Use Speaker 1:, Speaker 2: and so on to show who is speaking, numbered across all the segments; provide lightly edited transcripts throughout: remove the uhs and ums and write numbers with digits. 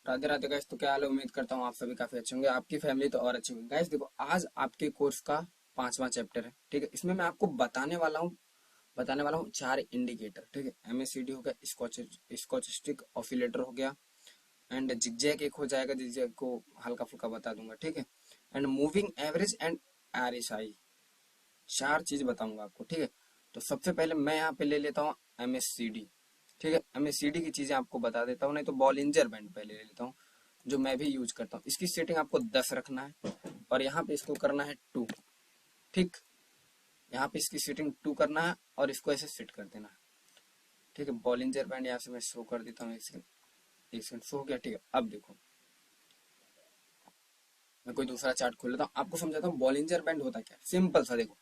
Speaker 1: Radhe Radhe guys. तो क्या हाल है? उम्मीद करता हूँ आप सभी काफी अच्छे होंगे, आपकी फैमिली तो और अच्छी होगी। गाइस देखो, आज आपके कोर्स का 5वां चैप्टर है, ठीक है। इसमें मैं आपको बताने वाला हूँ 4 इंडिकेटर, ठीक है। एमएससीडी हो गया, स्कॉटिस्टिक ऑसिलेटर हो गया, एंड जिगजैग एक हो जाएगा, जिगजैग को हल्का फुल्का बता दूंगा, ठीक है। And moving average and RSI, 4 चीज बताऊंगा आपको, ठीक है। तो सबसे पहले मैं यहाँ पे ले लेता हूँ एमएससीडी, ठीक है। एमएससीडी की चीजें आपको बता देता हूँ, नहीं तो बॉलिंजर बैंड पहले ले लेता हूँ, जो मैं भी यूज करता हूँ। इसकी सेटिंग आपको 10 रखना है और यहाँ पे इसको करना है 2, ठीक। यहाँ पे इसकी सेटिंग 2 करना है और इसको ऐसे सेट कर देना है, ठीक है। बॉलिंजर बैंड यहाँ से मैं शो कर देता हूँ, एक सेकंड शो हो गया, ठीक है। अब देखो, मैं कोई दूसरा चार्ट खोल लेता हूँ, आपको समझाता हूँ बॉलिंजर बैंड होता क्या है। सिंपल सा देखो,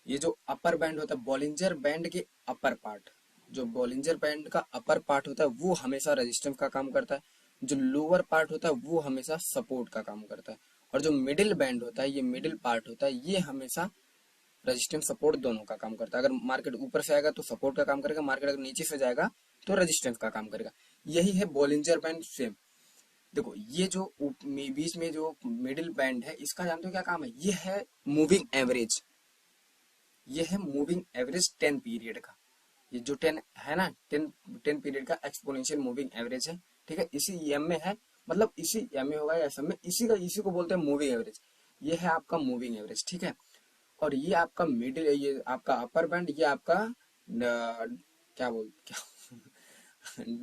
Speaker 1: ये जो अपर बैंड होता है, बॉलिंजर बैंड के अपर पार्ट, जो बॉलिंजर बैंड का अपर पार्ट होता है वो हमेशा रेजिस्टेंस का काम करता है। जो लोअर पार्ट होता है वो हमेशा सपोर्ट का काम करता है। और जो मिडिल बैंड होता है, ये मिडिल पार्ट होता है, ये हमेशा रेजिस्टेंस सपोर्ट दोनों का काम करता है। अगर मार्केट ऊपर से आएगा तो सपोर्ट का काम करेगा, मार्केट अगर नीचे से जाएगा तो रेजिस्टेंस का काम करेगा। यही है बॉलिंजर बैंड सेम। देखो, ये जो बीच में जो मिडिल बैंड है, इसका जानते हो क्या काम है? ये है मूविंग एवरेज। ये है मूविंग एवरेज 10 पीरियड का। ये जो 10 है ना, 10 पीरियड का एक्सपोनेंशियल मूविंग एवरेज है, ठीक है। इसी एम में है, मतलब इसी एम में होगा या एसएम में, इसी को बोलते हैं मूविंग एवरेज। ये है आपका मूविंग एवरेज, ठीक है। और ये आपका मिडिल, ये आपका अपर बैंड, ये आपका क्या बोल क्या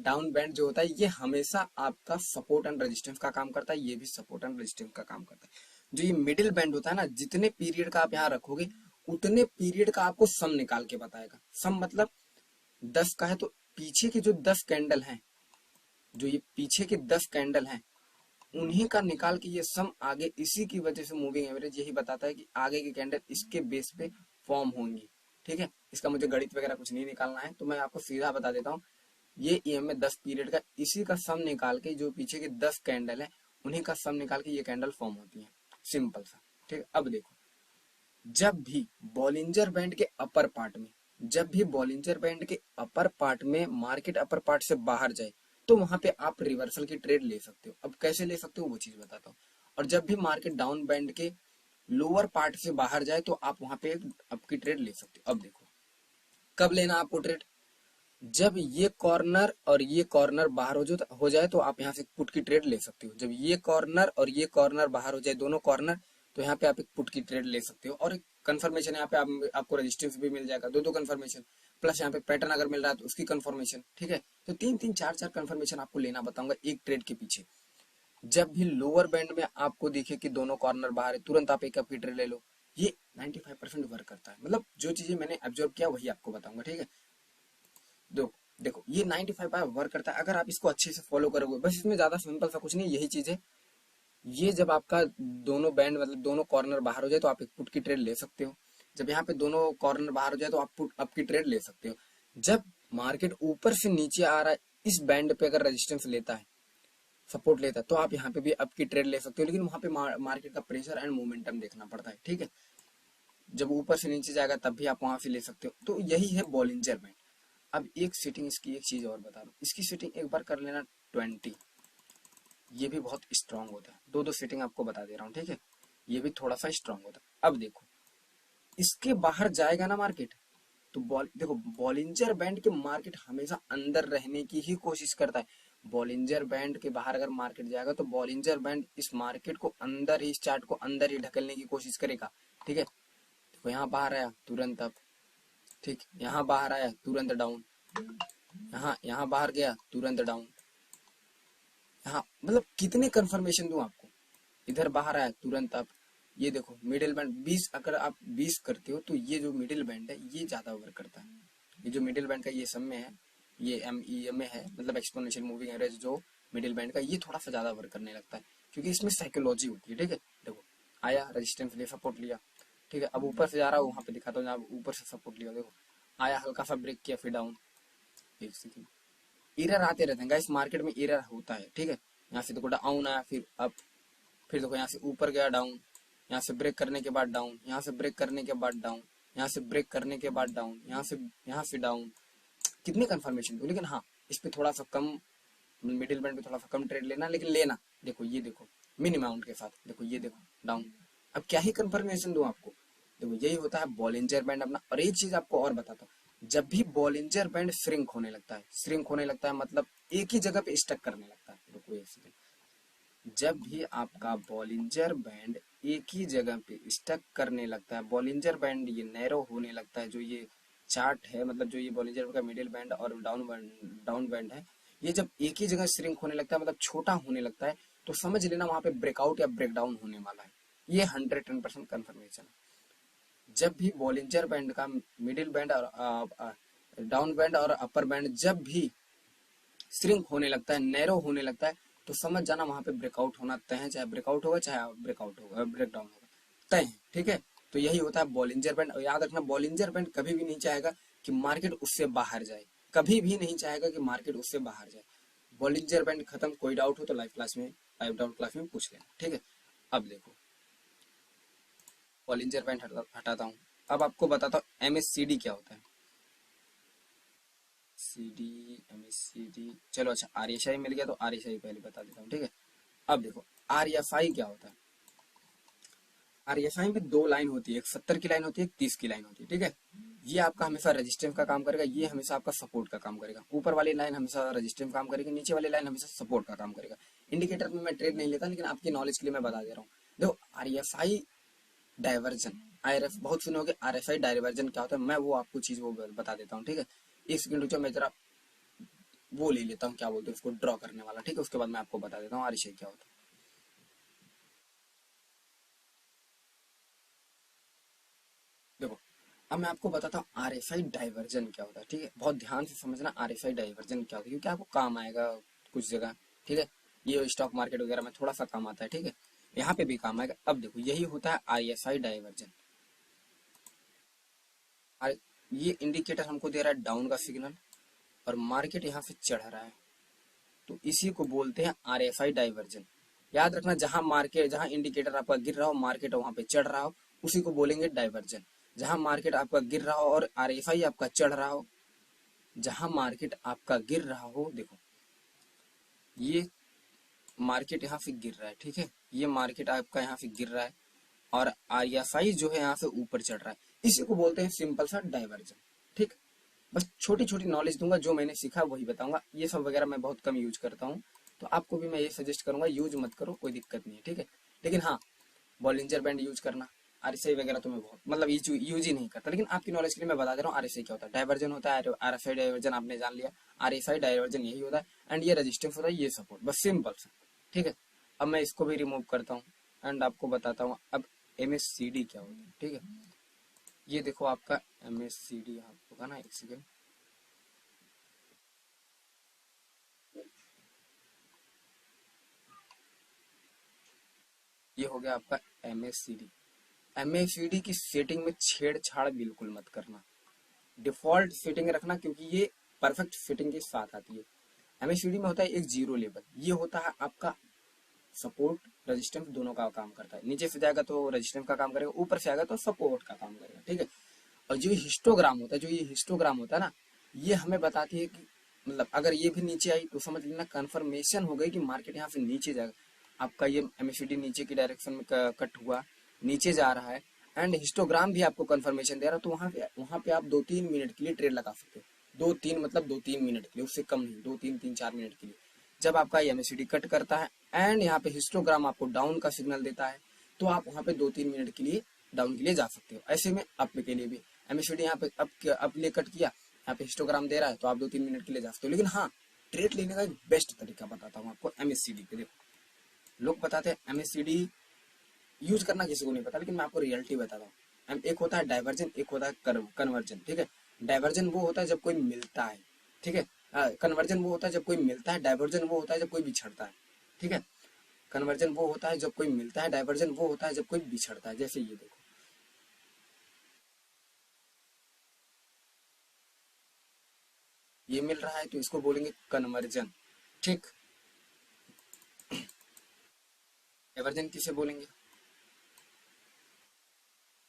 Speaker 1: डाउन बैंड जो होता है, ये हमेशा आपका सपोर्ट एंड रेजिस्टेंस का काम करता है। ये भी सपोर्ट एंड रेजिस्टेंस का काम करता है। जो ये मिडिल बैंड होता है ना, जितने पीरियड का आप यहाँ रखोगे उतने पीरियड का आपको सम निकाल के बताएगा। सम मतलब 10 का है तो पीछे के जो 10 कैंडल हैं, जो ये पीछे के 10 कैंडल हैं, उन्हीं का निकाल के ये सम आगे, इसी की वजह से मूविंग एवरेज यही बताता है कि आगे की कैंडल इसके बेस पे फॉर्म होंगी, ठीक है। इसका मुझे गणित वगैरह कुछ नहीं निकालना है, तो मैं आपको सीधा बता देता हूँ। ये ईएम में 10 पीरियड का, इसी का सम निकाल के जो पीछे के 10 कैंडल है, उन्हीं का सम निकाल के ये कैंडल फॉर्म होती है। सिंपल सा, ठीक है। अब देखो, जब भी बॉलिंजर बैंड के अपर पार्ट में, जब भी बॉलिंजर बैंड के अपर पार्ट में मार्केट अपर पार्ट से बाहर जाए, तो वहां पे आप रिवर्सल की ट्रेड ले सकते हो। अब कैसे ले सकते हो वो चीज बताता हूँ। और जब भी मार्केट डाउन बैंड के लोअर पार्ट से बाहर जाए तो आप वहां पे अप की ट्रेड ले सकते हो। अब देखो, कब लेना आपको ट्रेड? जब ये कॉर्नर और ये कॉर्नर बाहर हो जाए तो आप यहाँ से पुट की ट्रेड ले सकते हो। जब ये कॉर्नर और ये कॉर्नर बाहर हो जाए, दोनों कॉर्नर, तो यहाँ पे आप एक पुट की ट्रेड ले सकते हो। और एक कंफर्मेशन यहाँ पे आपको रेजिस्टेंस भी मिल जाएगा, दो कंफर्मेशन, प्लस यहाँ पे पैटर्न अगर मिल रहा है तो उसकी कंफर्मेशन, ठीक है। तो 3-3 4-4 कंफर्मेशन आपको लेना बताऊंगा एक ट्रेड के पीछे। जब भी लोअर बैंड में आपको दिखे कि दोनों कॉर्नर बाहर है, तुरंत आप एक की ट्रेड ले लो। ये 95% वर्क करता है। मतलब जो चीजें मैंने ऑब्जर्व किया वही आपको बताऊंगा, ठीक है। देखो देखो, ये 95 वर्क करता है अगर आप इसको अच्छे से फॉलो करोगे। बस इसमें ज्यादा सिंपल सा कुछ नहीं, यही चीज है। ये जब आपका दोनों बैंड, मतलब दोनों कॉर्नर बाहर हो जाए तो आप एक पुट की ट्रेड ले सकते हो। जब यहाँ पे दोनों कॉर्नर बाहर हो जाए तो आप पुट अप की ट्रेड ले सकते हो। जब मार्केट ऊपर से नीचे आ रहा है, इस बैंड पे अगर रेजिस्टेंस लेता है, सपोर्ट लेता है, तो आप यहाँ पे भी अप की ट्रेड ले सकते हो। लेकिन वहां पे मार्केट का प्रेशर एंड मोमेंटम देखना पड़ता है, ठीक है। जब ऊपर से नीचे जाएगा तब भी आप वहां से ले सकते हो। तो यही है बॉलिंजर बैंड। अब एक सेटिंग, इसकी एक चीज और बता दूं, इसकी सेटिंग एक बार कर लेना 20। ये भी बहुत स्ट्रांग होता है। दो सेटिंग आपको बता दे रहा हूँ, ठीक है। ये भी थोड़ा सा स्ट्रांग होता है। अब देखो, इसके बाहर जाएगा ना मार्केट, तो देखो, बॉलिंजर बैंड के मार्केट हमेशा अंदर रहने की ही कोशिश करता है। बॉलिंजर बैंड के बाहर अगर मार्केट जाएगा तो बॉलिंजर बैंड इस मार्केट को अंदर ही, इस चार्ट को अंदर ही ढकलने की कोशिश करेगा, ठीक है। देखो, यहाँ बाहर आया तुरंत अप, ठीक। यहाँ बाहर आया तुरंत डाउन, यहाँ बाहर गया तुरंत डाउन। यहाँ मतलब कितने कंफर्मेशन दूं आपको? इधर बाहर आया तुरंत आप, ये देखो मिडिल बैंड 20, अगर आप 20 करते हो तो ये जो मिडिल बैंड है ये ज्यादा वर्क करता है। ये जो मिडिल बैंड का ये सम में है, ये एम ई एम में है, मतलब एक्सपोनेंशियल मूविंग एवरेज जो मिडिल बैंड का, ये थोड़ा सा ज्यादा वर्क करने लगता है, क्योंकि इसमें साइकोलॉजी होती है, ठीक है। देखो, आया रेजिस्टेंस लिया, सपोर्ट लिया, ठीक है। अब ऊपर से जा रहा हूँ, वहां पे दिखाता हूँ जहाँ ऊपर से सपोर्ट लिया। देखो, आया हल्का सा ब्रेक किया, फिर डाउन। एक सेकंड, एरर आते रहते हैं गाइस, मार्केट में एरर होता है, ठीक है। यहाँ से देखो डाउन आया, फिर अप, फिर देखो यहाँ से ऊपर गया डाउन, यहाँ से ब्रेक करने के बाद डाउन, यहाँ से ब्रेक करने के बाद डाउन, यहाँ से ब्रेक करने के बाद डाउन, यहाँ से डाउन। कितनी कंफर्मेशन दो, लेकिन हाँ, इस पे थोड़ा सा कम मिडिल बैंड पे थोड़ा सा कम ट्रेड लेना, लेकिन लेना। देखो ये देखो मिनिमम अमाउंट के साथ, देखो ये देखो डाउन। अब क्या ही कंफर्मेशन दूं आपको, देखो यही होता है बॉलिंजर बैंड अपना। और एक चीज आपको और बताता हूँ, जब भी बॉलिंजर बैंड श्रिंक होने लगता है, श्रिंक होने लगता है मतलब एक ही जगह पे स्टक करने लगता है, रुको एक सेकंड, जब भी आपका बॉलिंजर बैंड एक ही जगह पे स्टक करने लगता है, बॉलिंजर बैंड ये नैरो होने लगता है, जो ये चार्ट है मतलब जो ये बॉलिंजर का मिडिल बैंड और डाउन बैंड है, ये जब एक ही जगह श्रिंक होने लगता है मतलब छोटा होने लगता है, तो समझ लेना वहां पे ब्रेकआउट या ब्रेकडाउन होने वाला है। ये 110% कंफर्मेशन है। जब भी बॉलिंजर बैंड का मिडिल बैंड और डाउन बैंड और अपर बैंड जब भी श्रिंक होने लगता है, नैरो होने लगता है, तो समझ जाना वहां पे ब्रेकआउट होना तय है, चाहे ब्रेकआउट होगा चाहे ब्रेकआउट होगा ब्रेकडाउन होगा, तय है। ठीक है, तो यही होता है बॉलिंजर बैंड। और याद रखना बॉलिंजर बैंड कभी भी नहीं चाहेगा कि मार्केट उससे बाहर जाए, कभी भी नहीं चाहेगा कि मार्केट उससे बाहर जाए। बॉलिंजर बैंड खत्म, कोई डाउट हो तो लाइव डाउट क्लास में पूछ लेना। ठीक है, अब देखो बॉलिंजर बैंड हटाता हूँ। अब आपको बताता हूँ एमएससीडी क्या होता है। सीडी, एमएससीडी, चलो अच्छा आरएसआई मिल गया तो आरएसआई पहले बता देता हूँ। ठीक है, अब देखो आरएफआई क्या होता है। आरएफआई में दो लाइन होती है, एक 70 की लाइन होती है, एक 30 की लाइन होती है। ठीक है, ये आपका हमेशा रेजिस्टेंस का काम करेगा, ये हमेशा आपका सपोर्ट का काम करेगा। ऊपर वाली लाइन हमेशा रेजिस्टेंस काम करेगी, नीचे वाली लाइन हमेशा सपोर्ट का काम करेगा। इंडिकेटर में मैं ट्रेड नहीं लेता, लेकिन आपकी नॉलेज के लिए मैं बता दे रहा हूँ। देखो आरएफआई डाइवर्जन, आरएफ बहुत सुने होंगे, आरएफआई डाइवर्जन क्या होता है, मैं वो आपको चीज वो बता देता हूँ। ठीक है, एक सेकंड रुको, मैं जरा वो ले लेता हूँ, क्या बोलते हैं उसको, ड्रॉ करने वाला। ठीक है, उसके बाद मैं आपको बता देता हूँ आरएसआई क्या होता है। देखो अब मैं आपको बताता हूँ आरएफआई डाइवर्जन क्या होता है। ठीक है, बहुत ध्यान से समझना आरएफआई डाइवर्जन क्या होता है, क्योंकि आपको काम आएगा कुछ जगह। ठीक है, ये स्टॉक मार्केट वगैरह में थोड़ा सा काम आता है। ठीक है, यहाँ पे भी काम आएगा। अब देखो यही होता है आरएफआई डाइवर्जन। ये इंडिकेटर हमको दे रहा है डाउन का सिग्नल, और मार्केट यहाँ से चढ़ रहा है, तो इसी को बोलते हैं आरएफआई डाइवर्जन। याद रखना, जहां मार्केट, जहां इंडिकेटर आपका गिर रहा हो, मार्केट वहां पे चढ़ रहा हो, उसी को बोलेंगे डाइवर्जन। जहां मार्केट आपका गिर रहा हो और आरएफआई आपका चढ़ रहा हो, जहां मार्केट आपका गिर रहा हो, देखो ये मार्केट यहाँ से गिर रहा है। ठीक है, ये मार्केट आपका यहाँ से गिर रहा है और आरएफआई जो है यहाँ से ऊपर चढ़ रहा है, इसी को बोलते हैं सिंपल सा डाइवर्जन। ठीक, बस छोटी छोटी नॉलेज दूंगा, जो मैंने सीखा वही बताऊंगा। ये सब वगैरह मैं बहुत कम यूज करता हूँ, तो आपको भी मैं ये सजेस्ट करूंगा, यूज मत करो, कोई दिक्कत नहीं है। ठीक है, लेकिन हाँ बॉलिंजर बैंड यूज करना। आरएसआई वगैरह तो मैं बहुत मतलब यूज ही नहीं करता, लेकिन आपकी नॉलेज के लिए मैं बता दे रहा हूँ आरएसआई क्या होता है। डाइवर्जन होता है, आरएफआई डाइवर्जन आपने जान लिया, आरएसआई डाइवर्जन यही होता है, एंड ये रेजिस्टेंस होता है, ये सपोर्ट, बस सिंपल सा। ठीक है, अब मैं इसको भी रिमूव करता हूँ एंड आपको बताता हूँ अब एमएससीडी क्या होता है। ठीक है, ये देखो आपका एमएससीडी यहाँ होगा ना, एक सेकेंड, ये हो गया आपका एमएससीडी। एमएससीडी की सेटिंग में छेड़छाड़ बिल्कुल मत करना, डिफॉल्ट सेटिंग रखना, क्योंकि ये परफेक्ट फिटिंग के साथ आती है। एमएससीडी में होता है एक जीरो लेवल, ये होता है आपका सपोर्ट रेजिस्टेंस दोनों का काम करता है। नीचे से जाएगा तो रेजिस्टेंस का काम करेगा, ऊपर से आएगा तो सपोर्ट का काम करेगा। ठीक है, और जो हिस्टोग्राम होता है, जो ये हिस्टोग्राम होता है ना, ये हमें बताती है कि मतलब अगर ये भी नीचे आई तो समझ लेना कंफर्मेशन हो गई कि मार्केट यहाँ से नीचे जाएगा। आपका ये एमएससीडी नीचे की डायरेक्शन में कट हुआ, नीचे जा रहा है, एंड हिस्टोग्राम भी आपको कंफर्मेशन दे रहा है, तो वहां पे आप 2-3 मिनट के लिए ट्रेड लगा सकते हो। 2-3 मतलब 2-3 मिनट के लिए, उससे कम नहीं, 2-3-3-4 मिनट के लिए। जब आपका एमएससीडी कट करता है एंड यहाँ पे हिस्टोग्राम आपको डाउन का सिग्नल देता है, तो आप वहां पे 2-3 मिनट के लिए डाउन के लिए जा सकते हो। ऐसे में अप के लिए भी एमएससीडी यहाँ पे अप लिए कट किया, यहाँ पे हिस्टोग्राम दे रहा है, तो आप 2-3 मिनट के लिए जा सकते हो। लेकिन हाँ, ट्रेड लेने का एक बेस्ट तरीका बताता हूँ आपको एमएससीडी पे। देखो लोग बताते हैं एमएससीडी यूज करना, किसी को नहीं पता, लेकिन मैं आपको रियलिटी बताता हूँ। एक होता है डाइवर्जन, एक होता है कन्वर्जन। ठीक है, डाइवर्जन वो होता है जब कोई मिलता है। ठीक है, कन्वर्जन वो होता है जब कोई मिलता है, डाइवर्जन वो होता है जब कोई बिछड़ता है। ठीक है, कन्वर्जन वो होता है जब कोई मिलता है, डाइवर्जन वो होता है जब कोई बिछड़ता है। जैसे ये देखो, ये मिल रहा है तो इसको बोलेंगे कन्वर्जन। ठीक, डाइवर्जन किसे बोलेंगे,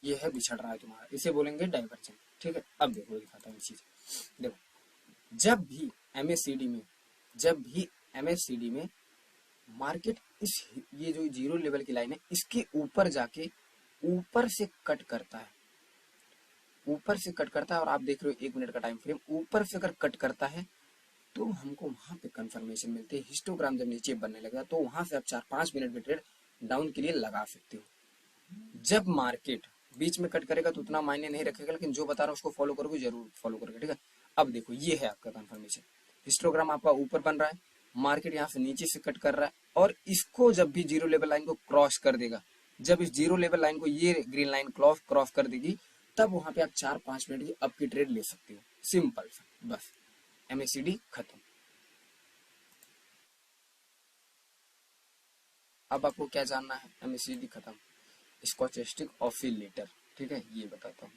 Speaker 1: ये है बिछड़ रहा है तुम्हारा, इसे बोलेंगे डाइवर्जन। ठीक है, अब देखो दिखाता हूँ चीज। देखो जब भी एमएससीडी में, जब भी MACD में मार्केट इस ये जो जीरो लेवल की लाइन है इसके ऊपर जाके ऊपर से कट करता है, ऊपर से कट करता है और आप देख रहे हो 1 मिनट का टाइम फ्रेम, ऊपर से अगर कट करता है तो हमको वहां पे कंफर्मेशन मिलती है। हिस्टोग्राम जब नीचे बनने लगेगा तो वहां से आप 4-5 मिनट की ट्रेड डाउन के लिए लगा सकते हो। जब मार्केट बीच में कट करेगा तो उतना मायने नहीं रखेगा, लेकिन जो बता रहा हूँ उसको फॉलो करोगे, जरूर फॉलो करोगे, ठीक है। अब देखो ये है आपका कंफर्मेशन, हिस्टोग्राम आपका ऊपर बन रहा है, मार्केट यहाँ से नीचे से कट कर रहा है और इसको जब भी जीरो लेवल लाइन को क्रॉस कर देगा, जब इस जीरो लेवल लाइन को ये ग्रीन लाइन क्रॉस कर देगी, तब वहां पे आप 4-5 मिनट की अप की ट्रेड ले सकते हो। सिंपल सा, बस MACD खत्म। अब आपको क्या जानना है? MACD खत्म, स्टोचैस्टिक ऑसिलेटर, ठीक है, ये बताता हूँ।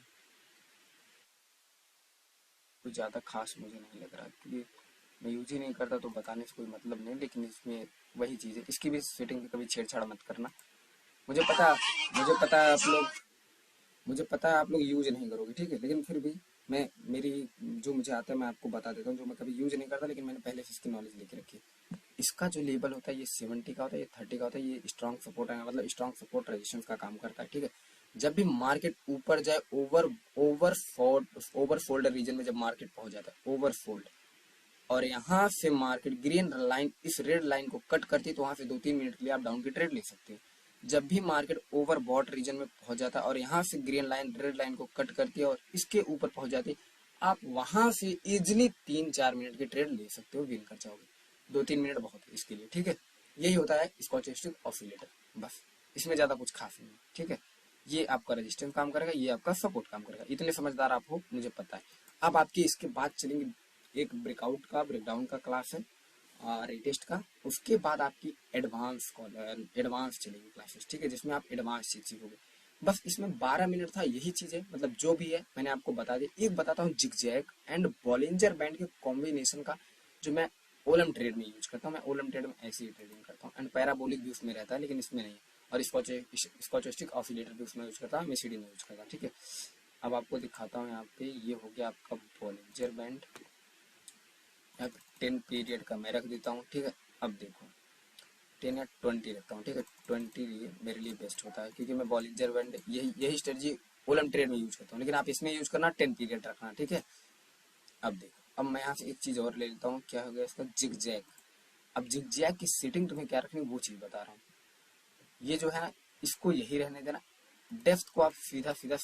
Speaker 1: कुछ ज़्यादा खास मुझे नहीं लग रहा क्योंकि मैं यूज ही नहीं करता तो बताने से कोई मतलब नहीं, लेकिन इसमें वही चीज़ है, इसकी भी सेटिंग पे कभी छेड़छाड़ मत करना। मुझे पता मुझे पता है आप लोग मुझे पता है आप लोग यूज नहीं करोगे, ठीक है, लेकिन फिर भी मैं मेरी जो मुझे आता है मैं आपको बता देता हूँ, जो मैं कभी यूज नहीं करता लेकिन मैंने पहले से इसकी नॉलेज लेके रखी है। इसका जो लेवल होता है ये 70 का होता है, ये 30 का होता है, ये स्ट्रॉन्ग सपोर्ट है, मतलब स्ट्रॉन्ग सपोर्ट रेजिस्टेंस का काम करता है, ठीक है। जब भी मार्केट ऊपर जाए ओवरफोल्ड रीजन में जब मार्केट पहुंच जाता है ओवरफोल्ड, और यहाँ से मार्केट ग्रीन लाइन इस रेड लाइन को कट करती है तो वहां से 2-3 मिनट के लिए आप डाउन की ट्रेड ले सकते हो। जब भी मार्केट ओवरबॉट रीजन में पहुंच जाता है और यहाँ से ग्रीन लाइन रेड लाइन को कट करती है और इसके ऊपर पहुंच जाती है, आप वहां से इजिली 3-4 मिनट की ट्रेड ले सकते हो, विन कर जाओगे। 2-3 मिनट बहुत है इसके लिए, ठीक है। यही होता है स्टोचैस्टिक ऑसिलेटर, बस इसमें ज्यादा कुछ खास नहीं है, ठीक है। ये आपका रेजिस्टेंस काम करेगा, ये आपका सपोर्ट काम करेगा, इतने समझदार आप हो मुझे पता है। अब आपकी इसके बाद चलेंगे एक ब्रेकआउट का ब्रेकडाउन का क्लास है और टेस्ट का, उसके बाद आपकी एडवांस चलेगी क्लासेस, ठीक है, जिसमें आप एडवांस चीज सीखोगे। बस इसमें 12 मिनट था, यही चीज है, मतलब जो भी है मैंने आपको बता दी। एक बताता हूँ जिगजैग एंड बॉलिंजर बैंड के कॉम्बिनेशन का, जो मैं ओलम ट्रेड में यूज करता हूँ। मैं ओलम ट्रेड में ऐसी ही ट्रेडिंग करता हूँ, एंड पैराबोलिक भी उसमें रहता है लेकिन इसमें नहीं है, और स्टोचैस्टिक ऑसिलेटर भी उसमें यूज करता हूँ, MACD में यूज करता हूँ, ठीक है। अब आपको दिखाता हूँ, यहाँ पे ये हो गया आपका बॉलिंजर बैंड, 10 पीरियड का मैं रख देता हूँ, ठीक है। अब देखो 10 या 20 रखता हूँ, ठीक है, 20 लिए मेरे लिए बेस्ट होता है क्योंकि मैं बॉलिंजर बैंड यही स्ट्रेटजी ओलम ट्रेड में यूज करता हूँ, लेकिन आप इसमें यूज करना 10 पीरियड रखना, ठीक है। अब देखो, अब मैं यहाँ से एक चीज और ले लेता हूँ, क्या हो गया इसका, जिगजैग। अब जिगजैग की सेटिंग तुम्हें क्या रखनी वो चीज बता रहा हूँ। ये जो है ना, इसको यही रहने देना, डेप्थ को आप सीधा सीधा